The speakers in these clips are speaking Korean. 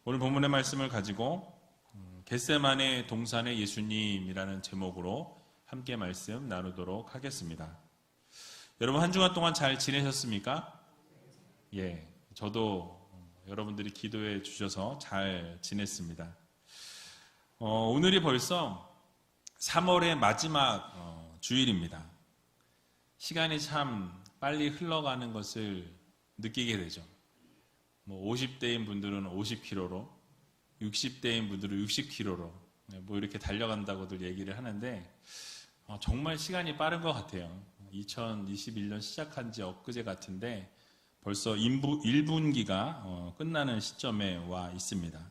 오늘 본문의 말씀을 가지고 겟세마네 동산의 예수님이라는 제목으로 함께 말씀 나누도록 하겠습니다. 여러분 한 주간 동안 잘 지내셨습니까? 예, 저도 여러분들이 기도해 주셔서 잘 지냈습니다. 오늘이 벌써 3월의 마지막 주일입니다. 시간이 참 빨리 흘러가는 것을 느끼게 되죠. 50대인 분들은 50km로, 60대인 분들은 60km로 이렇게 달려간다고들 얘기를 하는데 정말 시간이 빠른 것 같아요. 2021년 시작한 지 엊그제 같은데 벌써 1분기가 끝나는 시점에 와 있습니다.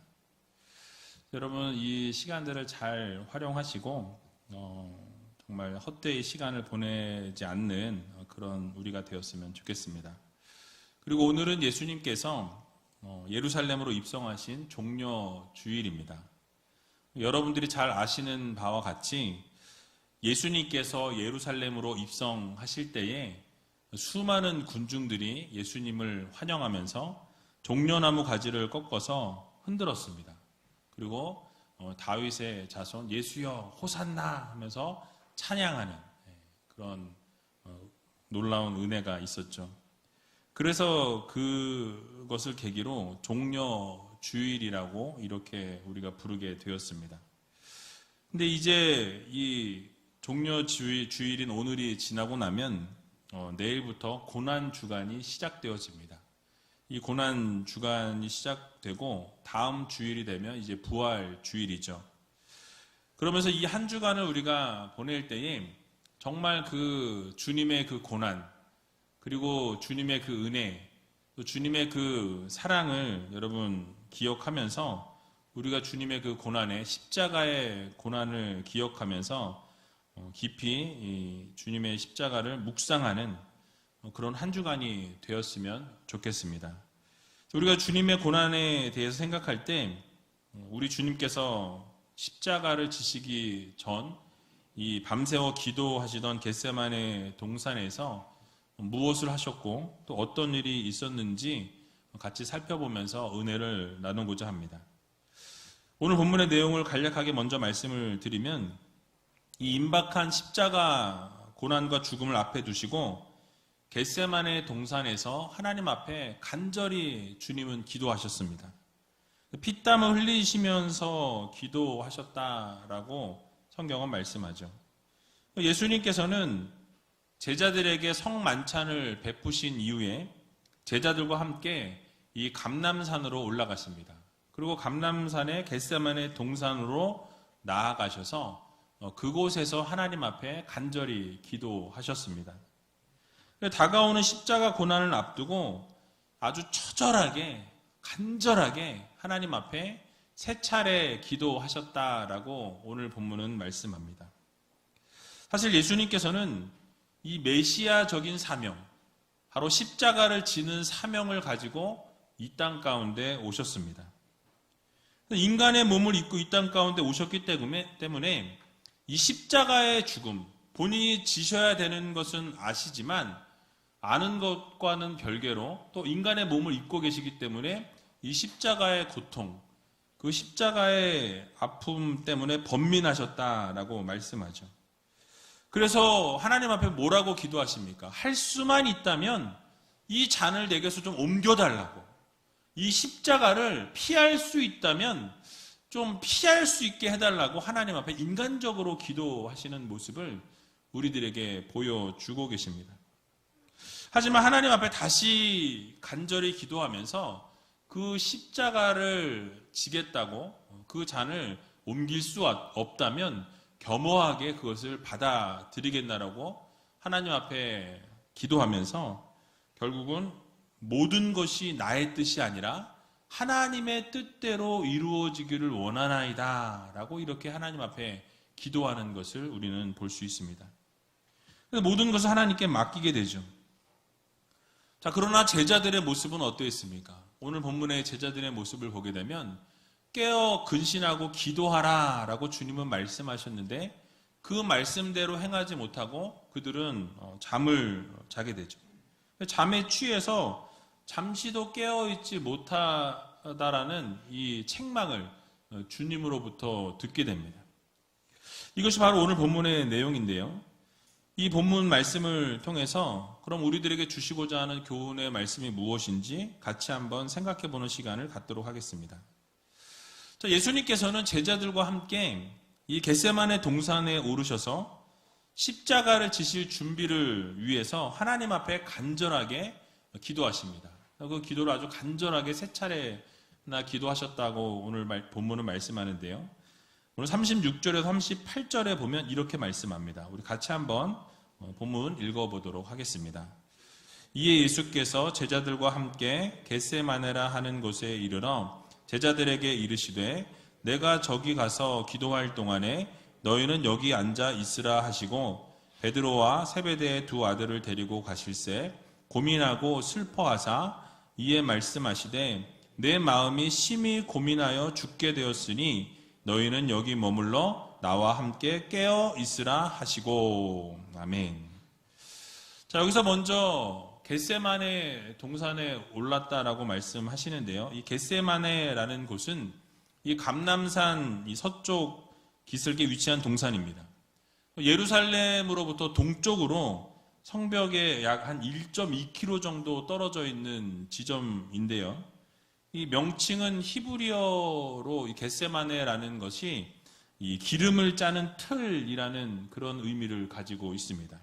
여러분 이 시간들을 잘 활용하시고 정말 헛되이 시간을 보내지 않는 그런 우리가 되었으면 좋겠습니다. 그리고 오늘은 예수님께서 예루살렘으로 입성하신 종려 주일입니다. 여러분들이 잘 아시는 바와 같이 예수님께서 예루살렘으로 입성하실 때에 수많은 군중들이 예수님을 환영하면서 종려나무 가지를 꺾어서 흔들었습니다. 그리고 다윗의 자손 예수여 호산나 하면서 찬양하는 그런 놀라운 은혜가 있었죠. 그래서 그것을 계기로 종려주일이라고 이렇게 우리가 부르게 되었습니다. 근데 이제 이 종려주일인 오늘이 지나고 나면 내일부터 고난주간이 시작되어집니다. 이 고난주간이 시작되고 다음 주일이 되면 이제 부활주일이죠. 그러면서 이 한 주간을 우리가 보낼 때에 정말 그 주님의 그 고난, 그리고 주님의 그 은혜, 또 주님의 그 사랑을 여러분 기억하면서 우리가 주님의 그 고난의 십자가의 고난을 기억하면서 깊이 이 주님의 십자가를 묵상하는 그런 한 주간이 되었으면 좋겠습니다. 우리가 주님의 고난에 대해서 생각할 때 우리 주님께서 십자가를 지시기 전 이 밤새워 기도하시던 겟세마네 동산에서 무엇을 하셨고 또 어떤 일이 있었는지 같이 살펴보면서 은혜를 나누고자 합니다. 오늘 본문의 내용을 간략하게 먼저 말씀을 드리면 이 임박한 십자가 고난과 죽음을 앞에 두시고 겟세마네 동산에서 하나님 앞에 간절히 주님은 기도하셨습니다. 피땀을 흘리시면서 기도하셨다라고 성경은 말씀하죠. 예수님께서는 제자들에게 성만찬을 베푸신 이후에 제자들과 함께 이 감람산으로 올라갔습니다. 그리고 감람산의 겟세마네 동산으로 나아가셔서 그곳에서 하나님 앞에 간절히 기도하셨습니다. 다가오는 십자가 고난을 앞두고 아주 처절하게 간절하게 하나님 앞에 세 차례 기도하셨다라고 오늘 본문은 말씀합니다. 사실 예수님께서는 이 메시아적인 사명, 바로 십자가를 지는 사명을 가지고 이 땅 가운데 오셨습니다. 인간의 몸을 입고 이 땅 가운데 오셨기 때문에 이 십자가의 죽음, 본인이 지셔야 되는 것은 아시지만 아는 것과는 별개로 또 인간의 몸을 입고 계시기 때문에 이 십자가의 고통, 그 십자가의 아픔 때문에 번민하셨다라고 말씀하죠. 그래서 하나님 앞에 뭐라고 기도하십니까? 할 수만 있다면 이 잔을 내게서 좀 옮겨달라고, 이 십자가를 피할 수 있다면 좀 피할 수 있게 해달라고 하나님 앞에 인간적으로 기도하시는 모습을 우리들에게 보여주고 계십니다. 하지만 하나님 앞에 다시 간절히 기도하면서 그 십자가를 지겠다고 그 잔을 옮길 수 없다면 겸허하게 그것을 받아들이겠나라고 하나님 앞에 기도하면서 결국은 모든 것이 나의 뜻이 아니라 하나님의 뜻대로 이루어지기를 원하나이다 라고 이렇게 하나님 앞에 기도하는 것을 우리는 볼 수 있습니다. 모든 것을 하나님께 맡기게 되죠. 자, 그러나 제자들의 모습은 어떠했습니까? 오늘 본문의 제자들의 모습을 보게 되면 깨어 근신하고 기도하라 라고 주님은 말씀하셨는데 그 말씀대로 행하지 못하고 그들은 잠을 자게 되죠. 잠에 취해서 잠시도 깨어있지 못하고 하다라는 이 책망을 주님으로부터 듣게 됩니다. 이것이 바로 오늘 본문의 내용인데요. 이 본문 말씀을 통해서 그럼 우리들에게 주시고자 하는 교훈의 말씀이 무엇인지 같이 한번 생각해 보는 시간을 갖도록 하겠습니다. 자, 예수님께서는 제자들과 함께 이 겟세마네 동산에 오르셔서 십자가를 지실 준비를 위해서 하나님 앞에 간절하게 기도하십니다. 그 기도를 아주 간절하게 3차례나 기도하셨다고 오늘 본문은 말씀하는데요. 오늘 36절에서 38절에 보면 이렇게 말씀합니다. 우리 같이 한번 본문 읽어보도록 하겠습니다. 이에 예수께서 제자들과 함께 겟세마네라 하는 곳에 이르러 제자들에게 이르시되 내가 저기 가서 기도할 동안에 너희는 여기 앉아 있으라 하시고 베드로와 세베대의 2 아들을 데리고 가실새 고민하고 슬퍼하사 이에 말씀하시되 내 마음이 심히 고민하여 죽게 되었으니 너희는 여기 머물러 나와 함께 깨어 있으라 하시고. 아멘. 자, 여기서 먼저 겟세마네 동산에 올랐다라고 말씀하시는데요. 이 겟세마네라는 곳은 이 감람산 이 서쪽 기슭에 위치한 동산입니다. 예루살렘으로부터 동쪽으로 성벽에 약 한 1.2km 정도 떨어져 있는 지점인데요. 이 명칭은 히브리어로 이 겟세마네라는 것이 이 기름을 짜는 틀이라는 그런 의미를 가지고 있습니다.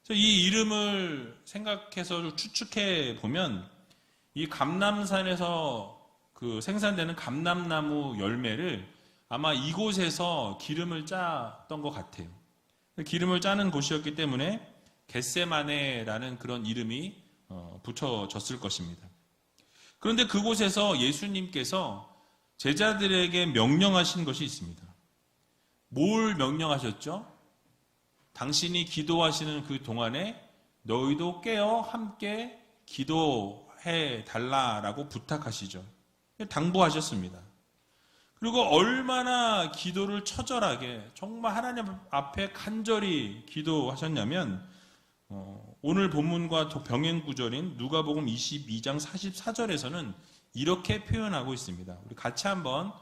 그래서 이 이름을 생각해서 추측해 보면 이 감람산에서 그 생산되는 감람나무 열매를 아마 이곳에서 기름을 짰던 것 같아요. 기름을 짜는 곳이었기 때문에 겟세마네라는 그런 이름이 붙여졌을 것입니다. 그런데 그곳에서 예수님께서 제자들에게 명령하신 것이 있습니다. 뭘 명령하셨죠? 당신이 기도하시는 그 동안에 너희도 깨어 함께 기도해 달라라고 부탁하시죠. 당부하셨습니다. 그리고 얼마나 기도를 처절하게 정말 하나님 앞에 간절히 기도하셨냐면 오늘 본문과 병행 구절인 누가복음 22장 44절에서는 이렇게 표현하고 있습니다. 우리 같이 한번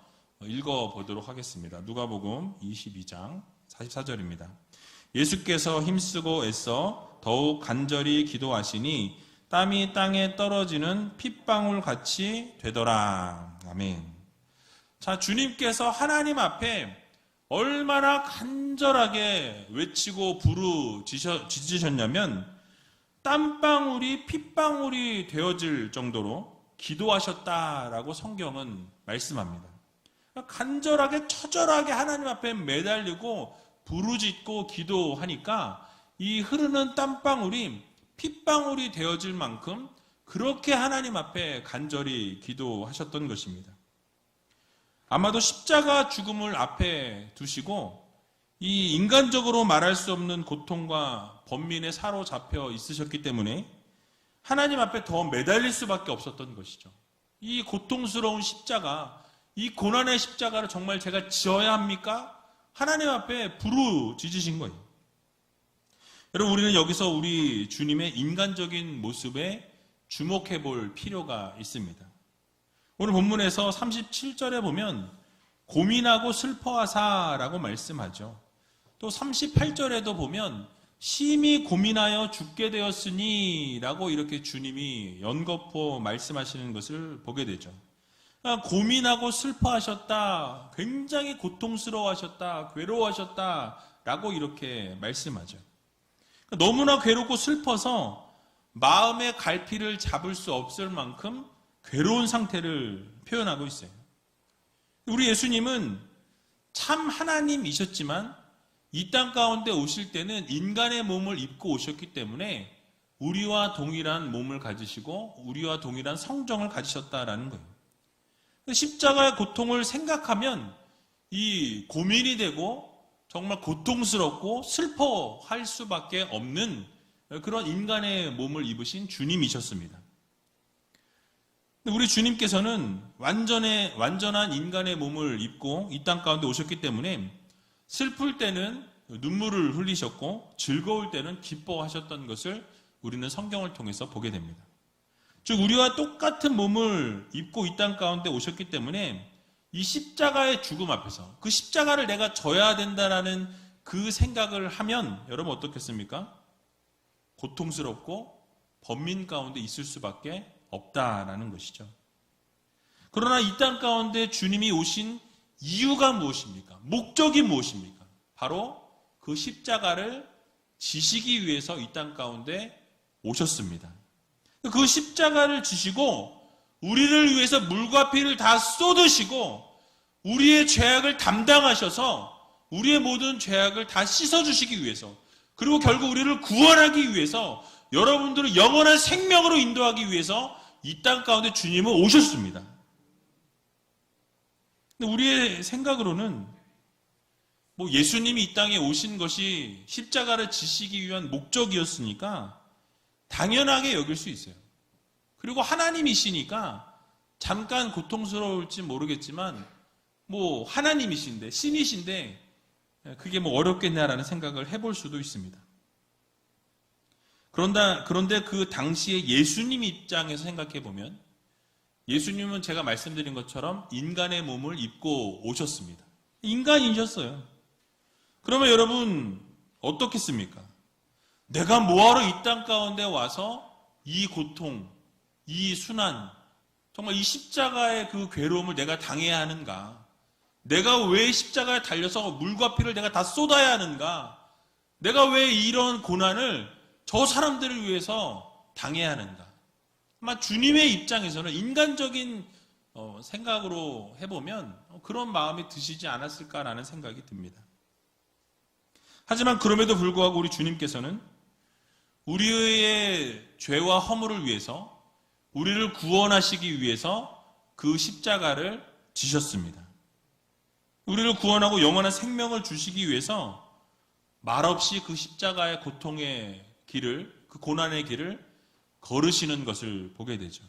읽어보도록 하겠습니다. 누가복음 22장 44절입니다. 예수께서 힘쓰고 애써 더욱 간절히 기도하시니 땀이 땅에 떨어지는 핏방울 같이 되더라. 아멘. 자, 주님께서 하나님 앞에 얼마나 간절하게 외치고 부르짖으셨냐면 땀방울이 핏방울이 되어질 정도로 기도하셨다라고 성경은 말씀합니다. 간절하게 처절하게 하나님 앞에 매달리고 부르짖고 기도하니까 이 흐르는 땀방울이 핏방울이 되어질 만큼 그렇게 하나님 앞에 간절히 기도하셨던 것입니다. 아마도 십자가 죽음을 앞에 두시고 이 인간적으로 말할 수 없는 고통과 번민에 사로잡혀 있으셨기 때문에 하나님 앞에 더 매달릴 수밖에 없었던 것이죠. 이 고통스러운 십자가, 이 고난의 십자가를 정말 제가 지어야 합니까? 하나님 앞에 부르짖으신 거예요. 여러분, 우리는 여기서 우리 주님의 인간적인 모습에 주목해 볼 필요가 있습니다. 오늘 본문에서 37절에 보면 고민하고 슬퍼하사라고 말씀하죠. 또 38절에도 보면 심히 고민하여 죽게 되었으니 라고 이렇게 주님이 연거푸 말씀하시는 것을 보게 되죠. 그러니까 고민하고 슬퍼하셨다, 굉장히 고통스러워하셨다, 괴로워하셨다 라고 이렇게 말씀하죠. 그러니까 너무나 괴롭고 슬퍼서 마음의 갈피를 잡을 수 없을 만큼 괴로운 상태를 표현하고 있어요. 우리 예수님은 참 하나님이셨지만 이 땅 가운데 오실 때는 인간의 몸을 입고 오셨기 때문에 우리와 동일한 몸을 가지시고 우리와 동일한 성정을 가지셨다라는 거예요. 십자가의 고통을 생각하면 이 고민이 되고 정말 고통스럽고 슬퍼할 수밖에 없는 그런 인간의 몸을 입으신 주님이셨습니다. 우리 주님께서는 완전한 인간의 몸을 입고 이 땅 가운데 오셨기 때문에 슬플 때는 눈물을 흘리셨고 즐거울 때는 기뻐하셨던 것을 우리는 성경을 통해서 보게 됩니다. 즉 우리와 똑같은 몸을 입고 이 땅 가운데 오셨기 때문에 이 십자가의 죽음 앞에서 그 십자가를 내가 져야 된다라는 그 생각을 하면 여러분 어떻겠습니까? 고통스럽고 번민 가운데 있을 수밖에 없다라는 것이죠. 그러나 이 땅 가운데 주님이 오신 이유가 무엇입니까? 목적이 무엇입니까? 바로 그 십자가를 지시기 위해서 이 땅 가운데 오셨습니다. 그 십자가를 지시고 우리를 위해서 물과 피를 다 쏟으시고 우리의 죄악을 담당하셔서 우리의 모든 죄악을 다 씻어주시기 위해서, 그리고 결국 우리를 구원하기 위해서, 여러분들을 영원한 생명으로 인도하기 위해서 이 땅 가운데 주님은 오셨습니다. 근데 우리의 생각으로는 예수님이 이 땅에 오신 것이 십자가를 지시기 위한 목적이었으니까 당연하게 여길 수 있어요. 그리고 하나님이시니까 잠깐 고통스러울지 모르겠지만 하나님이신데, 신이신데 그게 어렵겠냐라는 생각을 해볼 수도 있습니다. 그런데 그 당시에 예수님 입장에서 생각해 보면 예수님은 제가 말씀드린 것처럼 인간의 몸을 입고 오셨습니다. 인간이셨어요. 그러면 여러분 어떻겠습니까? 내가 뭐하러 이 땅 가운데 와서 이 고통, 이 순환, 정말 이 십자가의 그 괴로움을 내가 당해야 하는가? 내가 왜 십자가에 달려서 물과 피를 내가 다 쏟아야 하는가? 내가 왜 이런 고난을 저 사람들을 위해서 당해야 하는가? 아마 주님의 입장에서는 인간적인 생각으로 해보면 그런 마음이 드시지 않았을까라는 생각이 듭니다. 하지만 그럼에도 불구하고 우리 주님께서는 우리의 죄와 허물을 위해서, 우리를 구원하시기 위해서 그 십자가를 지셨습니다. 우리를 구원하고 영원한 생명을 주시기 위해서 말없이 그 십자가의 고통의 길을, 그 고난의 길을 걸으시는 것을 보게 되죠.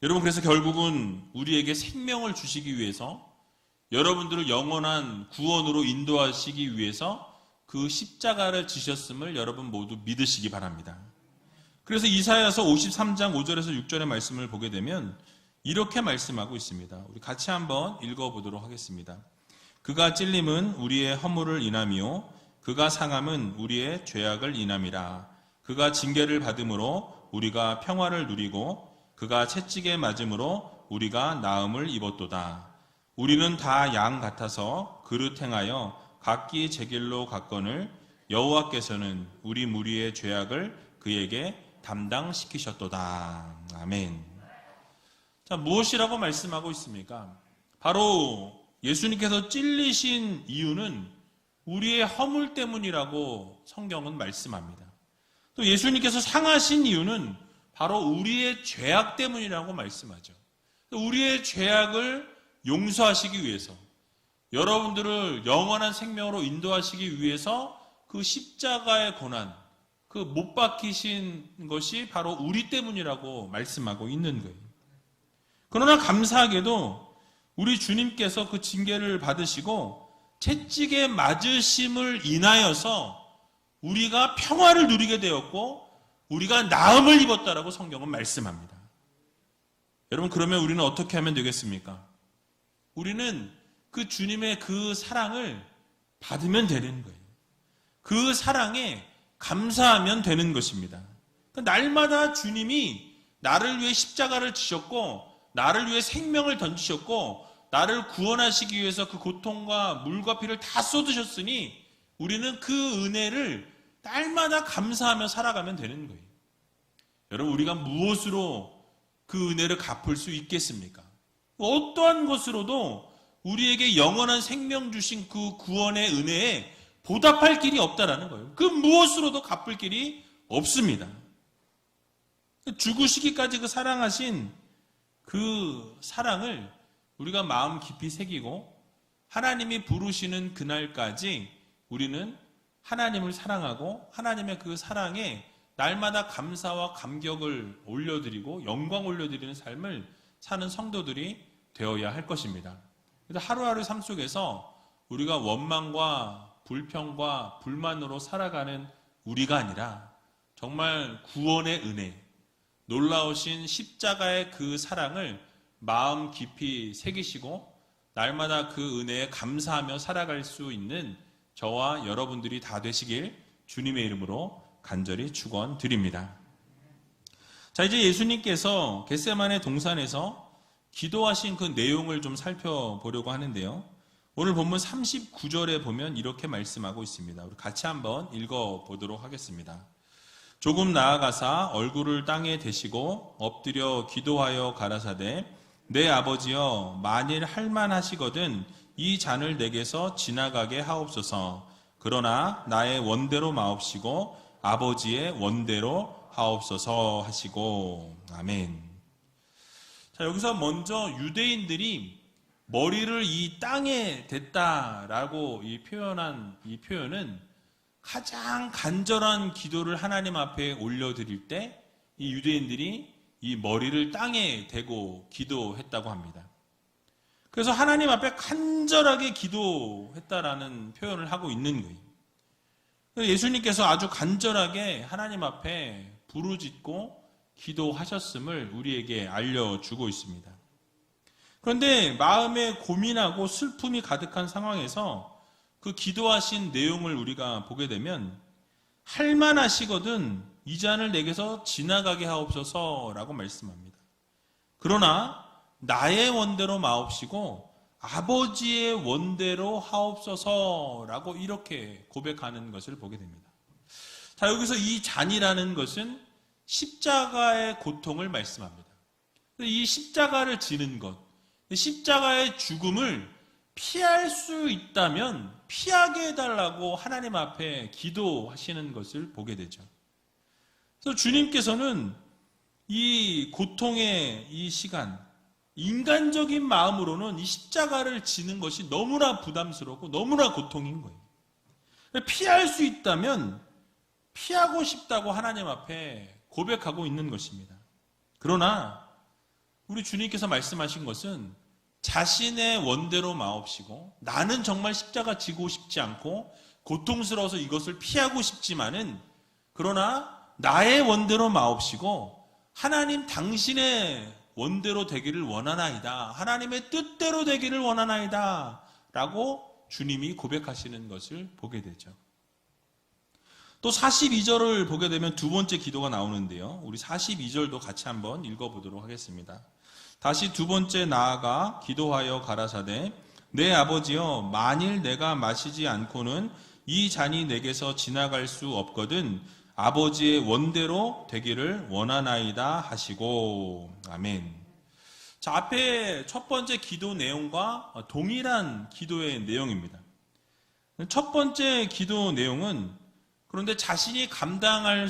여러분, 그래서 결국은 우리에게 생명을 주시기 위해서, 여러분들을 영원한 구원으로 인도하시기 위해서 그 십자가를 지셨음을 여러분 모두 믿으시기 바랍니다. 그래서 이사야서 53장 5절에서 6절의 말씀을 보게 되면 이렇게 말씀하고 있습니다. 우리 같이 한번 읽어보도록 하겠습니다. 그가 찔림은 우리의 허물을 인함이요 그가 상함은 우리의 죄악을 인함이라. 그가 징계를 받음으로 우리가 평화를 누리고 그가 채찍에 맞음으로 우리가 나음을 입었도다. 우리는 다 양 같아서 그릇 행하여 각기 제 길로 갔거늘 여호와께서는 우리 무리의 죄악을 그에게 담당시키셨도다. 아멘. 자, 무엇이라고 말씀하고 있습니까? 바로 예수님께서 찔리신 이유는 우리의 허물 때문이라고 성경은 말씀합니다. 또 예수님께서 상하신 이유는 바로 우리의 죄악 때문이라고 말씀하죠. 우리의 죄악을 용서하시기 위해서, 여러분들을 영원한 생명으로 인도하시기 위해서 그 십자가의 고난, 그 못 박히신 것이 바로 우리 때문이라고 말씀하고 있는 거예요. 그러나 감사하게도 우리 주님께서 그 징계를 받으시고 채찍에 맞으심을 인하여서 우리가 평화를 누리게 되었고 우리가 나음을 입었다라고 성경은 말씀합니다. 여러분, 그러면 우리는 어떻게 하면 되겠습니까? 우리는 그 주님의 그 사랑을 받으면 되는 거예요. 그 사랑에 감사하면 되는 것입니다. 날마다 주님이 나를 위해 십자가를 지셨고 나를 위해 생명을 던지셨고 나를 구원하시기 위해서 그 고통과 물과 피를 다 쏟으셨으니 우리는 그 은혜를 날마다 감사하며 살아가면 되는 거예요. 여러분, 우리가 무엇으로 그 은혜를 갚을 수 있겠습니까? 어떠한 것으로도 우리에게 영원한 생명 주신 그 구원의 은혜에 보답할 길이 없다라는 거예요. 그 무엇으로도 갚을 길이 없습니다. 죽으시기까지 그 사랑하신 그 사랑을 우리가 마음 깊이 새기고 하나님이 부르시는 그날까지 우리는 하나님을 사랑하고 하나님의 그 사랑에 날마다 감사와 감격을 올려드리고 영광 올려드리는 삶을 사는 성도들이 되어야 할 것입니다. 그래서 하루하루 삶 속에서 우리가 원망과 불평과 불만으로 살아가는 우리가 아니라 정말 구원의 은혜, 놀라우신 십자가의 그 사랑을 마음 깊이 새기시고 날마다 그 은혜에 감사하며 살아갈 수 있는 저와 여러분들이 다 되시길 주님의 이름으로 간절히 축원드립니다. 자, 이제 예수님께서 겟세마네 동산에서 기도하신 그 내용을 좀 살펴보려고 하는데요. 오늘 본문 39절에 보면 이렇게 말씀하고 있습니다. 우리 같이 한번 읽어보도록 하겠습니다. 조금 나아가사 얼굴을 땅에 대시고 엎드려 기도하여 가라사대 내 아버지여 만일 할만하시거든 이 잔을 내게서 지나가게 하옵소서. 그러나 나의 원대로 마옵시고 아버지의 원대로 하옵소서 하시고. 아멘. 자, 여기서 먼저 유대인들이 머리를 이 땅에 댔다라고 표현한 이 표현은 가장 간절한 기도를 하나님 앞에 올려드릴 때 이 유대인들이 이 머리를 땅에 대고 기도했다고 합니다. 그래서 하나님 앞에 간절하게 기도했다라는 표현을 하고 있는 거예요. 예수님께서 아주 간절하게 하나님 앞에 부르짖고 기도하셨음을 우리에게 알려주고 있습니다. 그런데 마음에 고민하고 슬픔이 가득한 상황에서 그 기도하신 내용을 우리가 보게 되면 할만하시거든 이 잔을 내게서 지나가게 하옵소서라고 말씀합니다. 그러나 나의 원대로 마옵시고 아버지의 원대로 하옵소서라고 이렇게 고백하는 것을 보게 됩니다. 자, 여기서 이 잔이라는 것은 십자가의 고통을 말씀합니다. 이 십자가를 지는 것, 십자가의 죽음을 피할 수 있다면 피하게 해달라고 하나님 앞에 기도하시는 것을 보게 되죠. 그래서 주님께서는 이 고통의 이 시간, 인간적인 마음으로는 이 십자가를 지는 것이 너무나 부담스럽고 너무나 고통인 거예요. 피할 수 있다면 피하고 싶다고 하나님 앞에 고백하고 있는 것입니다. 그러나 우리 주님께서 말씀하신 것은 자신의 원대로 마옵시고 나는 정말 십자가 지고 싶지 않고 고통스러워서 이것을 피하고 싶지만은 그러나 나의 원대로 마옵시고 하나님 당신의 원대로 되기를 원하나이다. 하나님의 뜻대로 되기를 원하나이다. 라고 주님이 고백하시는 것을 보게 되죠. 또 42절을 보게 되면 두 번째 기도가 나오는데요. 우리 42절도 같이 한번 읽어보도록 하겠습니다. 다시 두 번째 나아가 기도하여 가라사대 내 아버지여 만일 내가 마시지 않고는 이 잔이 내게서 지나갈 수 없거든 아버지의 원대로 되기를 원하나이다 하시고. 아멘. 자, 앞에 첫 번째 기도 내용과 동일한 기도의 내용입니다. 첫 번째 기도 내용은 그런데 자신이 감당해야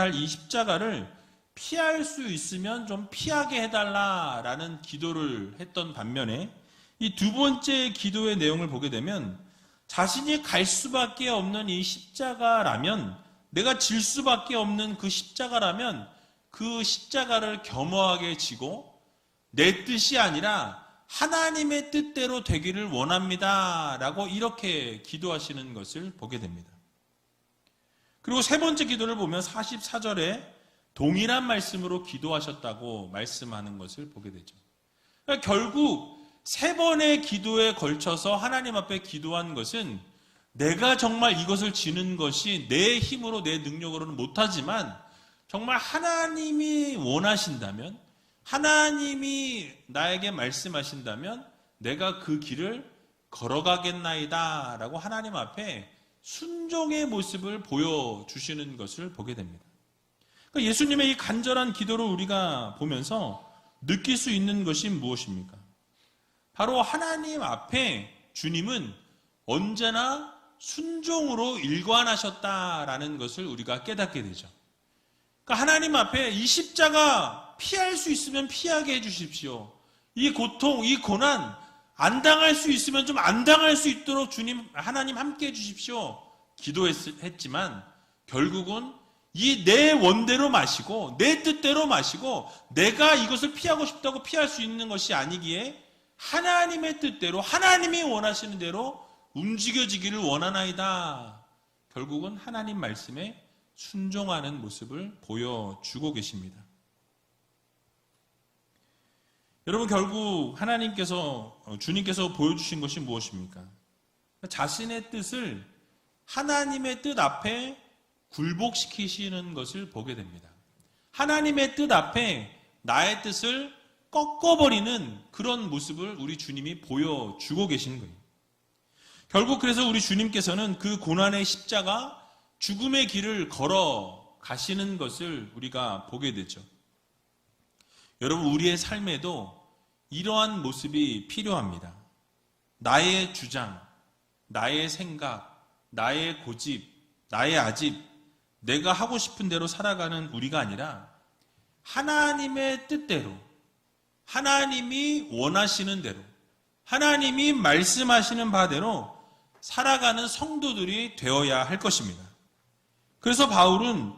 할 이 십자가를 피할 수 있으면 좀 피하게 해달라라는 기도를 했던 반면에 이 두 번째 기도의 내용을 보게 되면 자신이 갈 수밖에 없는 이 십자가라면 내가 질 수밖에 없는 그 십자가라면 그 십자가를 겸허하게 지고 내 뜻이 아니라 하나님의 뜻대로 되기를 원합니다 라고 이렇게 기도하시는 것을 보게 됩니다. 그리고 세 번째 기도를 보면 44절에 동일한 말씀으로 기도하셨다고 말씀하는 것을 보게 되죠. 그러니까 결국 세 번의 기도에 걸쳐서 하나님 앞에 기도한 것은 내가 정말 이것을 지는 것이 내 힘으로 내 능력으로는 못하지만 정말 하나님이 원하신다면 하나님이 나에게 말씀하신다면 내가 그 길을 걸어가겠나이다 라고 하나님 앞에 순종의 모습을 보여주시는 것을 보게 됩니다. 그러니까 예수님의 이 간절한 기도를 우리가 보면서 느낄 수 있는 것이 무엇입니까? 바로 하나님 앞에 주님은 언제나 순종으로 일관하셨다라는 것을 우리가 깨닫게 되죠. 그러니까 하나님 앞에 이 십자가 피할 수 있으면 피하게 해주십시오. 이 고통, 이 고난 안 당할 수 있으면 좀 안 당할 수 있도록 주님, 하나님 함께 해주십시오. 기도했지만 결국은 이 내 원대로 마시고 내 뜻대로 마시고 내가 이것을 피하고 싶다고 피할 수 있는 것이 아니기에 하나님의 뜻대로 하나님이 원하시는 대로 움직여지기를 원하나이다. 결국은 하나님 말씀에 순종하는 모습을 보여주고 계십니다. 여러분, 결국 주님께서 보여주신 것이 무엇입니까? 자신의 뜻을 하나님의 뜻 앞에 굴복시키시는 것을 보게 됩니다. 하나님의 뜻 앞에 나의 뜻을 꺾어버리는 그런 모습을 우리 주님이 보여주고 계시는 거예요. 결국 그래서 우리 주님께서는 그 고난의 십자가, 죽음의 길을 걸어 가시는 것을 우리가 보게 되죠. 여러분, 우리의 삶에도 이러한 모습이 필요합니다. 나의 주장, 나의 생각, 나의 고집, 나의 아집, 내가 하고 싶은 대로 살아가는 우리가 아니라 하나님의 뜻대로, 하나님이 원하시는 대로, 하나님이 말씀하시는 바대로 살아가는 성도들이 되어야 할 것입니다. 그래서 바울은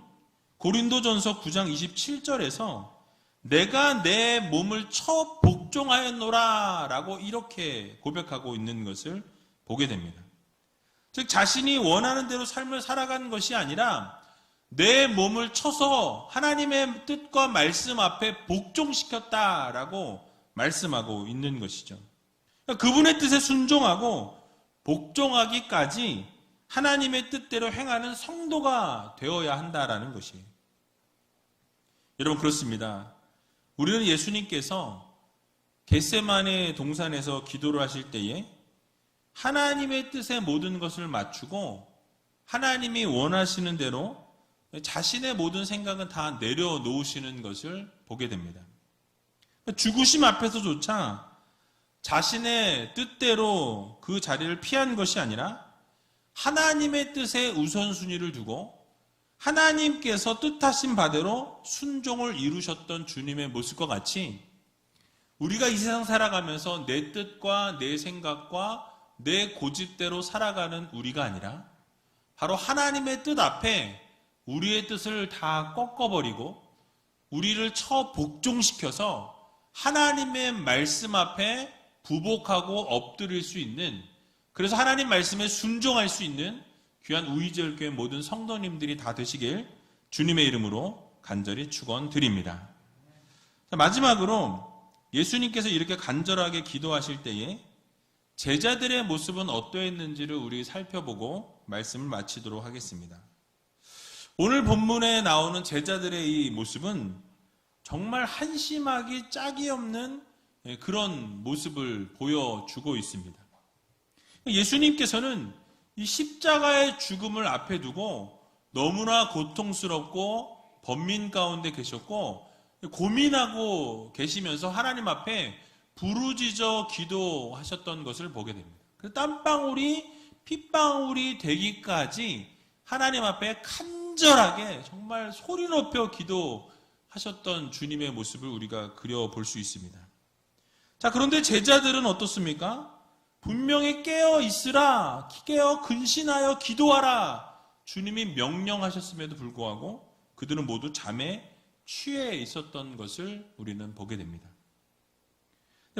고린도전서 9장 27절에서 내가 내 몸을 쳐 복종하였노라 라고 이렇게 고백하고 있는 것을 보게 됩니다. 즉, 자신이 원하는 대로 삶을 살아가는 것이 아니라 내 몸을 쳐서 하나님의 뜻과 말씀 앞에 복종시켰다라고 말씀하고 있는 것이죠. 그분의 뜻에 순종하고 복종하기까지 하나님의 뜻대로 행하는 성도가 되어야 한다라는 것이에요. 여러분, 그렇습니다. 우리는 예수님께서 겟세마네 동산에서 기도를 하실 때에 하나님의 뜻에 모든 것을 맞추고 하나님이 원하시는 대로 자신의 모든 생각은 다 내려놓으시는 것을 보게 됩니다. 죽으심 앞에서조차 자신의 뜻대로 그 자리를 피한 것이 아니라 하나님의 뜻에 우선순위를 두고 하나님께서 뜻하신 바대로 순종을 이루셨던 주님의 모습과 같이 우리가 이 세상 살아가면서 내 뜻과 내 생각과 내 고집대로 살아가는 우리가 아니라 바로 하나님의 뜻 앞에 우리의 뜻을 다 꺾어버리고 우리를 쳐 복종시켜서 하나님의 말씀 앞에 부복하고 엎드릴 수 있는, 그래서 하나님 말씀에 순종할 수 있는 귀한 우이제일교회 모든 성도님들이 다 되시길 주님의 이름으로 간절히 축원드립니다. 마지막으로 예수님께서 이렇게 간절하게 기도하실 때에 제자들의 모습은 어떠했는지를 우리 살펴보고 말씀을 마치도록 하겠습니다. 오늘 본문에 나오는 제자들의 이 모습은 정말 한심하기 짝이 없는 그런 모습을 보여주고 있습니다. 예수님께서는 이 십자가의 죽음을 앞에 두고 너무나 고통스럽고 번민 가운데 계셨고 고민하고 계시면서 하나님 앞에 부르짖어 기도하셨던 것을 보게 됩니다. 그 땀방울이 핏방울이 되기까지 하나님 앞에 간절하게 정말 소리 높여 기도하셨던 주님의 모습을 우리가 그려볼 수 있습니다. 자, 그런데 제자들은 어떻습니까? 분명히 깨어 있으라, 깨어 근신하여 기도하라 주님이 명령하셨음에도 불구하고 그들은 모두 잠에 취해 있었던 것을 우리는 보게 됩니다.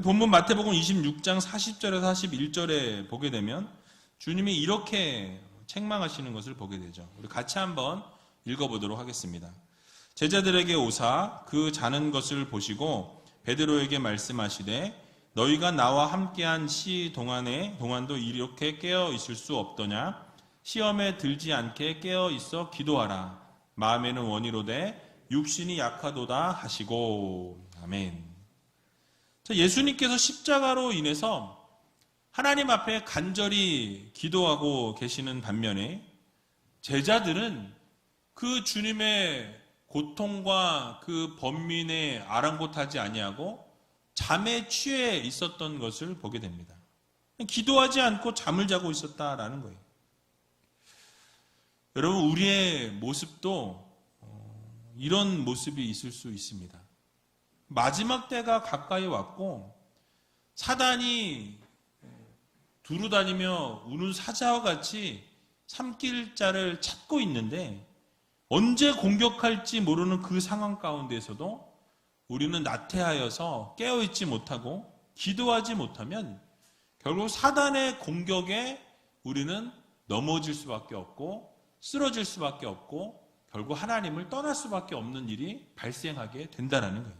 본문 마태복음 26장 40절에서 41절에 보게 되면 주님이 이렇게 책망하시는 것을 보게 되죠. 우리 같이 한번 읽어보도록 하겠습니다. 제자들에게 오사 그 자는 것을 보시고 베드로에게 말씀하시되 너희가 나와 함께한 시 동안도 이렇게 깨어 있을 수 없더냐? 시험에 들지 않게 깨어 있어 기도하라. 마음에는 원이로되 육신이 약하도다 하시고. 아멘. 예수님께서 십자가로 인해서 하나님 앞에 간절히 기도하고 계시는 반면에 제자들은 그 주님의 고통과 그 번민에 아랑곳하지 아니하고 잠에 취해 있었던 것을 보게 됩니다. 기도하지 않고 잠을 자고 있었다라는 거예요. 여러분, 우리의 모습도 이런 모습이 있을 수 있습니다. 마지막 때가 가까이 왔고 사단이 두루다니며 우는 사자와 같이 삼킬 자를 찾고 있는데 언제 공격할지 모르는 그 상황 가운데서도 우리는 나태하여서 깨어있지 못하고 기도하지 못하면 결국 사단의 공격에 우리는 넘어질 수밖에 없고 쓰러질 수밖에 없고 결국 하나님을 떠날 수밖에 없는 일이 발생하게 된다는 거예요.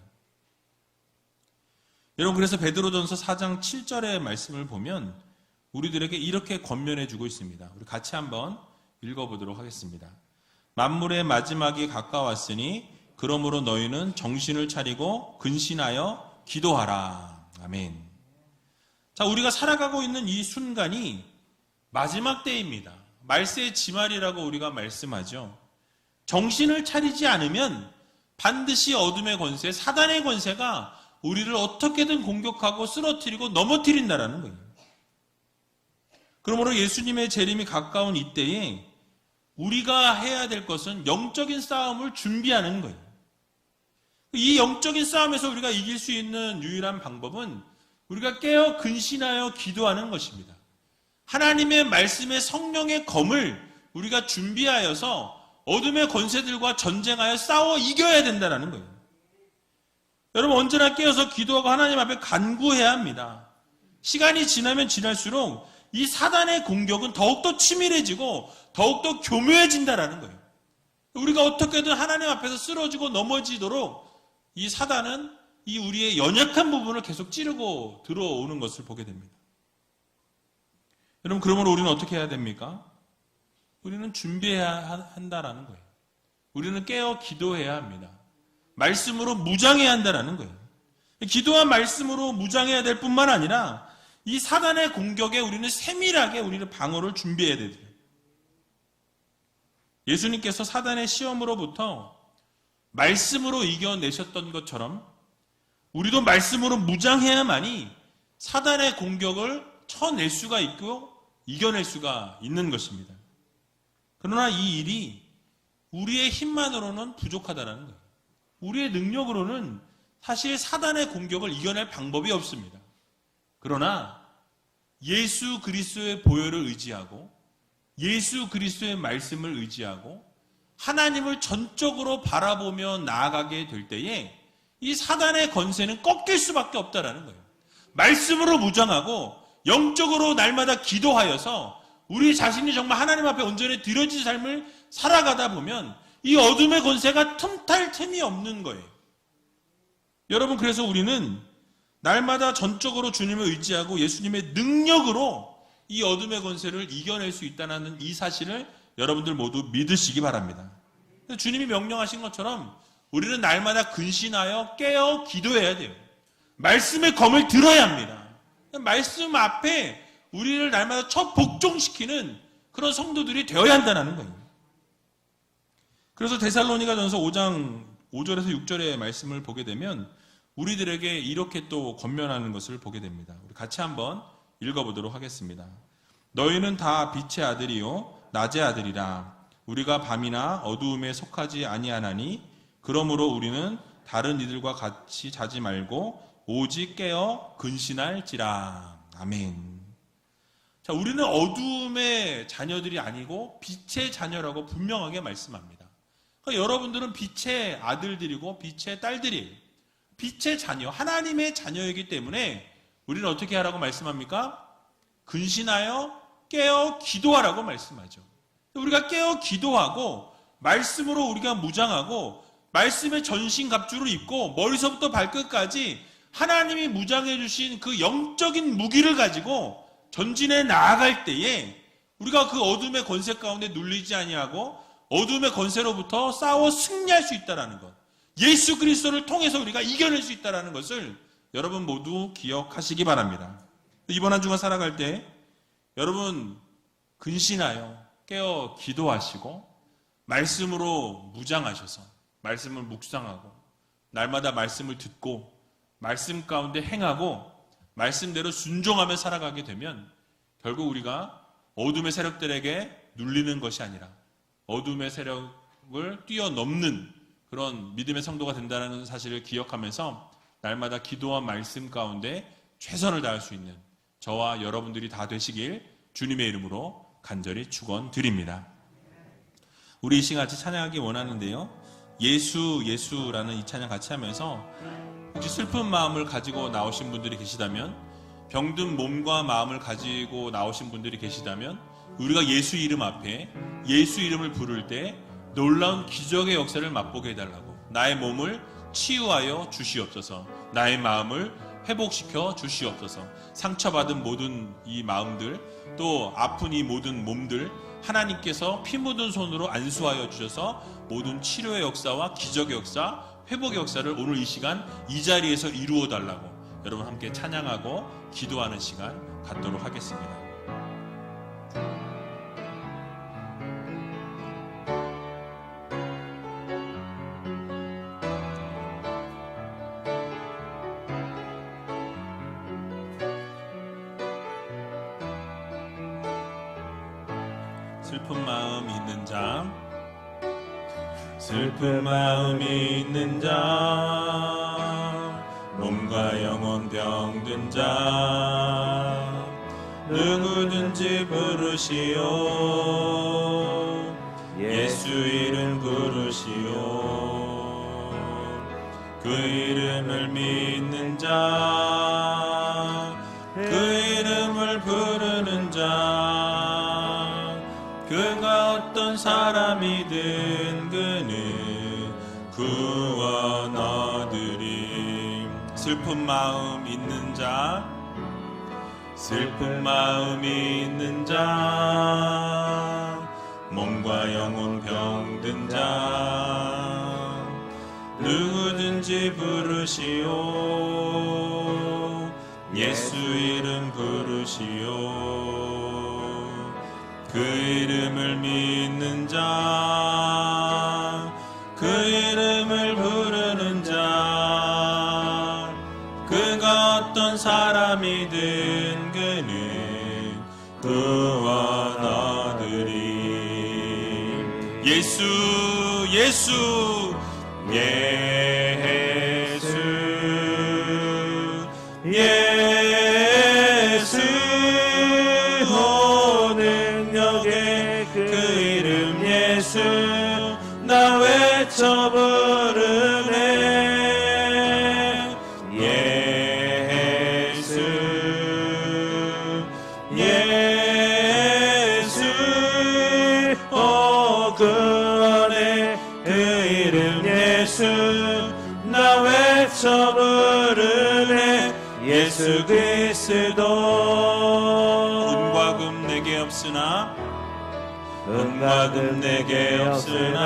여러분, 그래서 베드로전서 4장 7절의 말씀을 보면 우리들에게 이렇게 권면해 주고 있습니다. 우리 같이 한번 읽어보도록 하겠습니다. 만물의 마지막이 가까웠으니 그러므로 너희는 정신을 차리고 근신하여 기도하라. 아멘. 자, 우리가 살아가고 있는 이 순간이 마지막 때입니다. 말세의 지말이라고 우리가 말씀하죠. 정신을 차리지 않으면 반드시 어둠의 권세, 사단의 권세가 우리를 어떻게든 공격하고 쓰러뜨리고 넘어뜨린다라는 거예요. 그러므로 예수님의 재림이 가까운 이때에 우리가 해야 될 것은 영적인 싸움을 준비하는 거예요. 이 영적인 싸움에서 우리가 이길 수 있는 유일한 방법은 우리가 깨어 근신하여 기도하는 것입니다. 하나님의 말씀의 성령의 검을 우리가 준비하여서 어둠의 권세들과 전쟁하여 싸워 이겨야 된다는 거예요. 여러분, 언제나 깨어서 기도하고 하나님 앞에 간구해야 합니다. 시간이 지나면 지날수록 이 사단의 공격은 더욱더 치밀해지고 더욱더 교묘해진다는 거예요. 우리가 어떻게든 하나님 앞에서 쓰러지고 넘어지도록 이 사단은 이 우리의 연약한 부분을 계속 찌르고 들어오는 것을 보게 됩니다. 여러분, 그러므로 우리는 어떻게 해야 됩니까? 우리는 준비해야 한다라는 거예요. 우리는 깨어 기도해야 합니다. 말씀으로 무장해야 한다라는 거예요. 기도와 말씀으로 무장해야 될 뿐만 아니라 이 사단의 공격에 우리는 세밀하게 우리는 방어를 준비해야 돼요. 예수님께서 사단의 시험으로부터 말씀으로 이겨내셨던 것처럼 우리도 말씀으로 무장해야만이 사단의 공격을 쳐낼 수가 있고 이겨낼 수가 있는 것입니다. 그러나 이 일이 우리의 힘만으로는 부족하다는 거예요. 우리의 능력으로는 사실 사단의 공격을 이겨낼 방법이 없습니다. 그러나 예수 그리스도의 보혈을 의지하고 예수 그리스도의 말씀을 의지하고 하나님을 전적으로 바라보며 나아가게 될 때에 이 사단의 권세는 꺾일 수밖에 없다는 거예요. 말씀으로 무장하고 영적으로 날마다 기도하여서 우리 자신이 정말 하나님 앞에 온전히 드려진 삶을 살아가다 보면 이 어둠의 권세가 틈탈 틈이 없는 거예요. 여러분, 그래서 우리는 날마다 전적으로 주님을 의지하고 예수님의 능력으로 이 어둠의 권세를 이겨낼 수 있다는 이 사실을 여러분들 모두 믿으시기 바랍니다. 주님이 명령하신 것처럼 우리는 날마다 근신하여 깨어 기도해야 돼요. 말씀의 검을 들어야 합니다. 말씀 앞에 우리를 날마다 첫 복종시키는 그런 성도들이 되어야 한다는 거예요. 그래서 데살로니가전서 5장 5절에서 6절의 말씀을 보게 되면 우리들에게 이렇게 또 권면하는 것을 보게 됩니다. 우리 같이 한번 읽어보도록 하겠습니다. 너희는 다 빛의 아들이요 낮의 아들이라. 우리가 밤이나 어두움에 속하지 아니하나니 그러므로 우리는 다른 이들과 같이 자지 말고 오직 깨어 근신할지라. 아멘. 자, 우리는 어두움의 자녀들이 아니고 빛의 자녀라고 분명하게 말씀합니다. 그러니까 여러분들은 빛의 아들들이고 빛의 딸들이에요. 빛의 자녀, 하나님의 자녀이기 때문에 우리는 어떻게 하라고 말씀합니까? 근신하여 깨어 기도하라고 말씀하죠. 우리가 깨어 기도하고 말씀으로 우리가 무장하고 말씀의 전신갑주를 입고 머리서부터 발끝까지 하나님이 무장해 주신 그 영적인 무기를 가지고 전진해 나아갈 때에 우리가 그 어둠의 권세 가운데 눌리지 아니하고 어둠의 권세로부터 싸워 승리할 수 있다는 것, 예수 그리스도를 통해서 우리가 이겨낼 수 있다는 것을 여러분 모두 기억하시기 바랍니다. 이번 한 주간 살아갈 때 여러분 근신하여 깨어 기도하시고 말씀으로 무장하셔서 말씀을 묵상하고 날마다 말씀을 듣고 말씀 가운데 행하고 말씀대로 순종하며 살아가게 되면 결국 우리가 어둠의 세력들에게 눌리는 것이 아니라 어둠의 세력을 뛰어넘는 그런 믿음의 성도가 된다는 사실을 기억하면서 날마다 기도와 말씀 가운데 최선을 다할 수 있는 저와 여러분들이 다 되시길 주님의 이름으로 간절히 축원드립니다. 우리 이 시간 같이 찬양하기 원하는데요. 예수 예수라는 이 찬양 같이 하면서 혹시 슬픈 마음을 가지고 나오신 분들이 계시다면, 병든 몸과 마음을 가지고 나오신 분들이 계시다면 우리가 예수 이름 앞에 예수 이름을 부를 때 놀라운 기적의 역사를 맛보게 해달라고, 나의 몸을 치유하여 주시옵소서, 나의 마음을 회복시켜 주시옵소서. 상처받은 모든 이 마음들, 또 아픈 이 모든 몸들 하나님께서 피 묻은 손으로 안수하여 주셔서 모든 치료의 역사와 기적의 역사, 회복의 역사를 오늘 이 시간 이 자리에서 이루어 달라고 여러분 함께 찬양하고 기도하는 시간 갖도록 하겠습니다. 슬픈 마음 있는 자, 슬픈 마음이 있는 자, 몸과 영혼 병든 자, 누구든지 부르시오, 예수 이름 부르시오. 그 이름을 믿는 자, 그 이름을 부르는 자, 그가 어떤 사람이든 그는 구원하리니. 슬픈 마음 있는 자, 슬픈 마음이 있는 자, 몸과 영혼 병든 자, 누구든지 부르시오, 예수 이름 부르시오. 그 이름을 믿는 자, 그 이름을 부르는 자, 그가 어떤 사람이든 그는 구원하리니. 예수 예수 예수 예수, 능력의 그 이름 예수, 나 외쳐 부르네. 예수 예수, 그 안에 그 이름 예수, 나 외쳐 부르네. 예수 그리스도. 은과 금 내게 없으나, 은과 금 내게 없으나,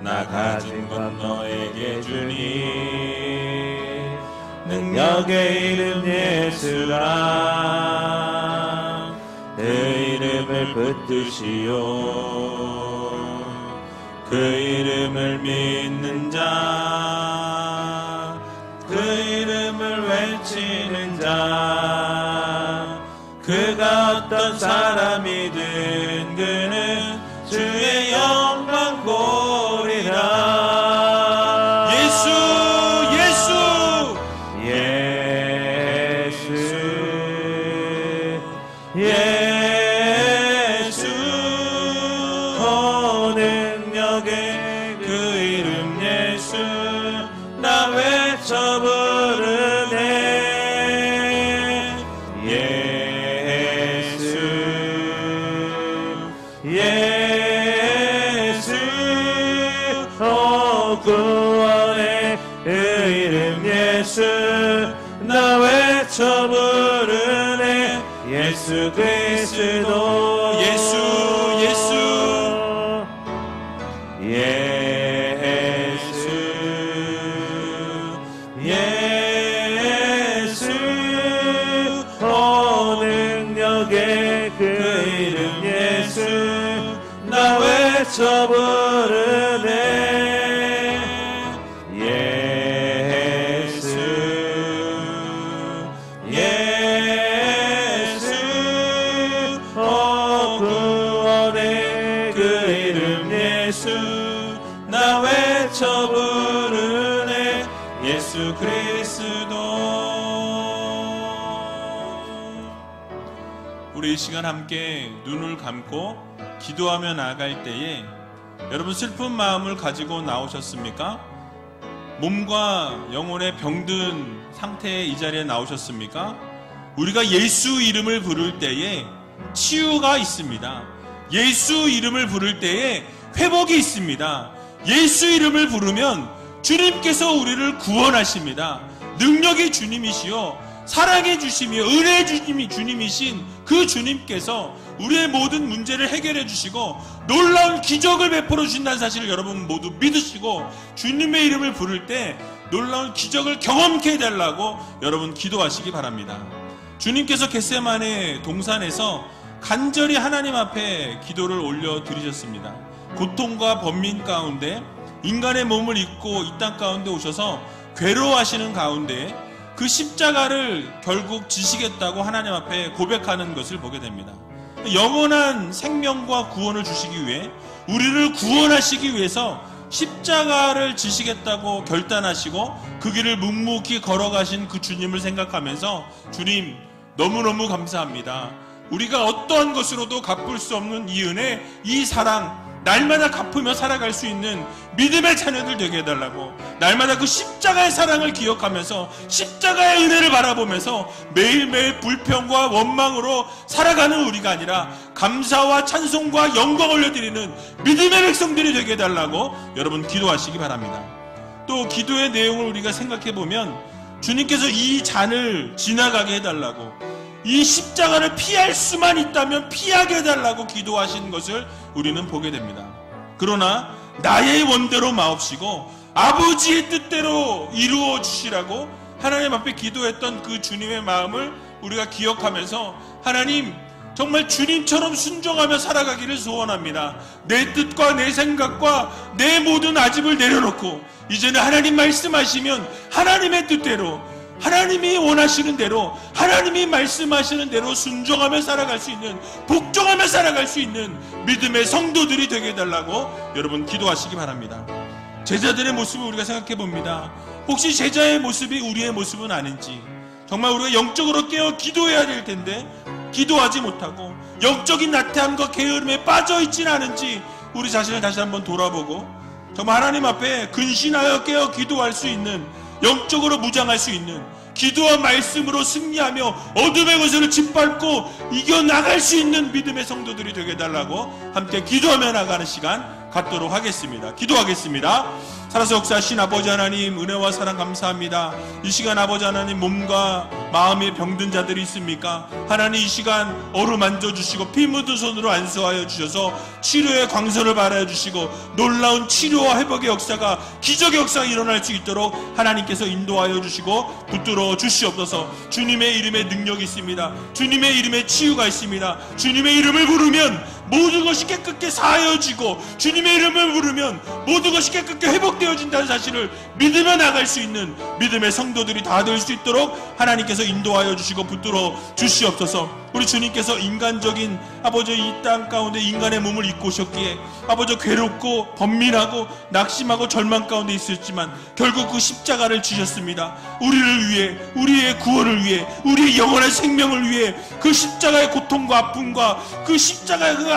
나 가진 건 너에게 주니. 능력의 이름 예수라, 그 이름을 붙드시오. 그 이름을 믿는 자, 그 이름을 외치는 자, 그가 어떤 사람이든 그는 주의 영광 보리라. 예수 예수 예수 예수, 능력의 그 이름 예수, 나 외쳐 부르네. 예수 예수, 구원의 그 이름 예수, 나 외쳐 부르네. 예수 그리스도. 예수 예수 예수 예수, 능력의 그 이름 예수, 나 외쳐 부르네. 예수 예수, 구원의 그 이름 예수, 나 외쳐 부르네. 예수 그리스도. 우리 이 시간 함께 눈을 감고 기도하며 나아갈 때에 여러분 슬픈 마음을 가지고 나오셨습니까? 몸과 영혼의 병든 상태의 이 자리에 나오셨습니까? 우리가 예수 이름을 부를 때에 치유가 있습니다. 예수 이름을 부를 때에 회복이 있습니다. 예수 이름을 부르면 주님께서 우리를 구원하십니다. 능력이 주님이시요 사랑의 주심이요 은혜의 주님이신 그 주님께서 우리의 모든 문제를 해결해 주시고 놀라운 기적을 베풀어 주신다는 사실을 여러분 모두 믿으시고 주님의 이름을 부를 때 놀라운 기적을 경험케 해달라고 여러분 기도하시기 바랍니다. 주님께서 겟세마네 동산에서 간절히 하나님 앞에 기도를 올려드리셨습니다. 고통과 번민 가운데 인간의 몸을 입고 이 땅 가운데 오셔서 괴로워하시는 가운데 그 십자가를 결국 지시겠다고 하나님 앞에 고백하는 것을 보게 됩니다. 영원한 생명과 구원을 주시기 위해 우리를 구원하시기 위해서 십자가를 지시겠다고 결단하시고 그 길을 묵묵히 걸어가신 그 주님을 생각하면서 주님 너무너무 감사합니다. 우리가 어떠한 것으로도 갚을 수 없는 이 은혜, 이 사랑 날마다 갚으며 살아갈 수 있는 믿음의 자녀들 되게 해달라고 날마다 그 십자가의 사랑을 기억하면서 십자가의 은혜를 바라보면서 매일매일 불평과 원망으로 살아가는 우리가 아니라 감사와 찬송과 영광을 올려드리는 믿음의 백성들이 되게 해달라고 여러분 기도하시기 바랍니다. 또 기도의 내용을 우리가 생각해보면 주님께서 이 잔을 지나가게 해달라고 이 십자가를 피할 수만 있다면 피하게 해달라고 기도하신 것을 우리는 보게 됩니다. 그러나 나의 원대로 마옵시고 아버지의 뜻대로 이루어 주시라고 하나님 앞에 기도했던 그 주님의 마음을 우리가 기억하면서 하나님 정말 주님처럼 순종하며 살아가기를 소원합니다. 내 뜻과 내 생각과 내 모든 아집을 내려놓고 이제는 하나님 말씀하시면 하나님의 뜻대로 하나님이 원하시는 대로 하나님이 말씀하시는 대로 순종하며 살아갈 수 있는 복종하며 살아갈 수 있는 믿음의 성도들이 되게 해달라고 여러분 기도하시기 바랍니다. 제자들의 모습을 우리가 생각해 봅니다. 혹시 제자의 모습이 우리의 모습은 아닌지 정말 우리가 영적으로 깨어 기도해야 될 텐데 기도하지 못하고 영적인 나태함과 게으름에 빠져있지는 않은지 우리 자신을 다시 한번 돌아보고 정말 하나님 앞에 근신하여 깨어 기도할 수 있는 영적으로 무장할 수 있는 기도와 말씀으로 승리하며 어둠의 것을 짓밟고 이겨나갈 수 있는 믿음의 성도들이 되게 해달라고 함께 기도하며 나가는 시간 갖도록 하겠습니다. 기도하겠습니다. 살아서 역사하신 아버지 하나님 은혜와 사랑 감사합니다. 이 시간 아버지 하나님 몸과 마음에 병든 자들이 있습니까? 하나님 이 시간 어루만져 주시고 피 묻은 손으로 안수하여 주셔서 치료의 광선을 발하여 주시고 놀라운 치료와 회복의 역사가 기적의 역사가 일어날 수 있도록 하나님께서 인도하여 주시고 붙들어 주시옵소서. 주님의 이름에 능력이 있습니다. 주님의 이름에 치유가 있습니다. 주님의 이름을 부르면 모든 것이 깨끗게 사하여지고 주님의 이름을 부르면 모든 것이 깨끗게 회복되어진다는 사실을 믿으며 나갈 수 있는 믿음의 성도들이 다 될 수 있도록 하나님께서 인도하여 주시고 붙들어 주시옵소서. 우리 주님께서 인간적인 아버지 이 땅 가운데 인간의 몸을 입고 오셨기에 아버지 괴롭고 번민하고 낙심하고 절망 가운데 있었지만 결국 그 십자가를 지셨습니다. 우리를 위해 우리의 구원을 위해 우리의 영원한 생명을 위해 그 십자가의 고통과 아픔과 그 십자가의 그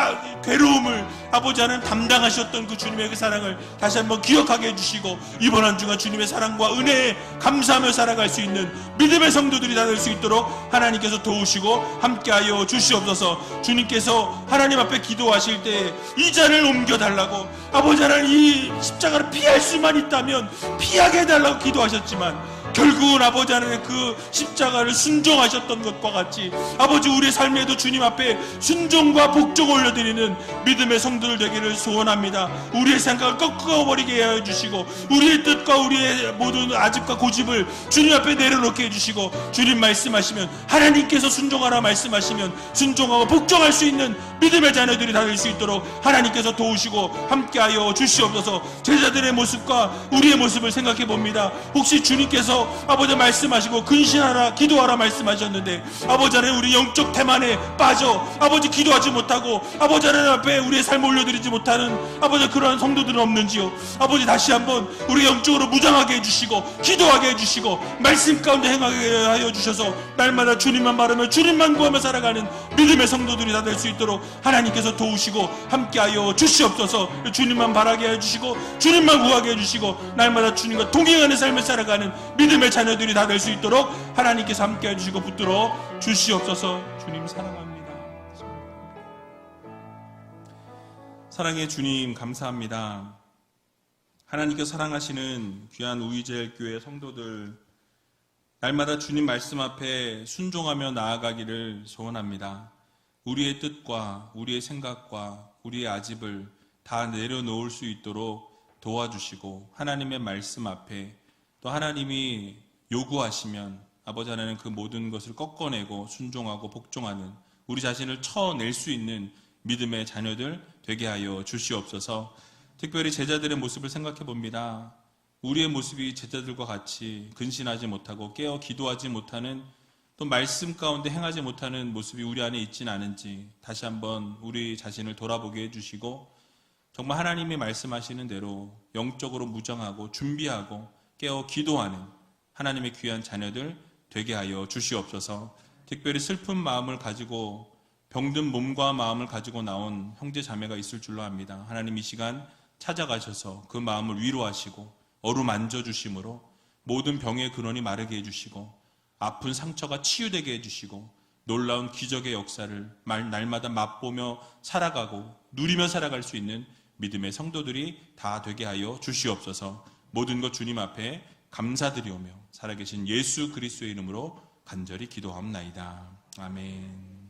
괴로움을 아버지 하나님 담당하셨던 그 주님의 그 사랑을 다시 한번 기억하게 해주시고 이번 한 주간 주님의 사랑과 은혜에 감사하며 살아갈 수 있는 믿음의 성도들이 다 될 수 있도록 하나님께서 도우시고 함께하여 주시옵소서. 주님께서 하나님 앞에 기도하실 때 이 잔을 옮겨달라고 아버지 하나님 이 십자가를 피할 수만 있다면 피하게 해달라고 기도하셨지만 결국은 아버지 하나님 그 십자가를 순종하셨던 것과 같이 아버지 우리의 삶에도 주님 앞에 순종과 복종을 올려드리는 믿음의 성도들 되기를 소원합니다. 우리의 생각을 꺾어버리게 해주시고 우리의 뜻과 우리의 모든 아집과 고집을 주님 앞에 내려놓게 해주시고 주님 말씀하시면 하나님께서 순종하라 말씀하시면 순종하고 복종할 수 있는 믿음의 자녀들이 다 될 수 있도록 하나님께서 도우시고 함께하여 주시옵소서. 제자들의 모습과 우리의 모습을 생각해 봅니다. 혹시 주님께서 아버지 말씀하시고 근신하라 기도하라 말씀하셨는데 아버지 하나님 우리 영적 태만에 빠져 아버지 기도하지 못하고 아버지 하나님 앞에 우리의 삶을 올려드리지 못하는 아버지 그러한 성도들은 없는지요. 아버지 다시 한번 우리 영적으로 무장하게 해주시고 기도하게 해주시고 말씀 가운데 행하게 하여 주셔서 날마다 주님만 바라며 주님만 구하며 살아가는 믿음의 성도들이 다 될 수 있도록 하나님께서 도우시고 함께하여 주시옵소서. 주님만 바라게 해주시고 주님만 구하게 해주시고 날마다 주님과 동행하는 삶을 살아가는 믿음의 자녀들이 다 될 수 있도록 하나님께서 함께 해주시고 붙들어 주시옵소서. 주님 사랑합니다. 사랑의 주님, 감사합니다. 하나님께 사랑하시는 귀한 우이젤교회 성도들, 날마다 주님 말씀 앞에 순종하며 나아가기를 소원합니다. 우리의 뜻과 우리의 생각과 우리의 아집을 다 내려놓을 수 있도록 도와주시고, 하나님의 말씀 앞에 또 하나님이 요구하시면 아버지 하나님 그 모든 것을 꺾어내고 순종하고 복종하는, 우리 자신을 쳐낼 수 있는 믿음의 자녀들 되게 하여 주시옵소서. 특별히 제자들의 모습을 생각해 봅니다. 우리의 모습이 제자들과 같이 근신하지 못하고 깨어 기도하지 못하는, 또 말씀 가운데 행하지 못하는 모습이 우리 안에 있지는 않은지 다시 한번 우리 자신을 돌아보게 해주시고, 정말 하나님이 말씀하시는 대로 영적으로 무장하고 준비하고 깨어 기도하는 하나님의 귀한 자녀들 되게 하여 주시옵소서. 특별히 슬픈 마음을 가지고, 병든 몸과 마음을 가지고 나온 형제 자매가 있을 줄로 압니다. 하나님 이 시간 찾아가셔서 그 마음을 위로하시고 어루만져 주심으로 모든 병의 근원이 마르게 해주시고, 아픈 상처가 치유되게 해주시고, 놀라운 기적의 역사를 날마다 맛보며 살아가고 누리며 살아갈 수 있는 믿음의 성도들이 다 되게 하여 주시옵소서. 모든 것 주님 앞에 감사드리오며 살아계신 예수 그리스도의 이름으로 간절히 기도하옵나이다. 아멘.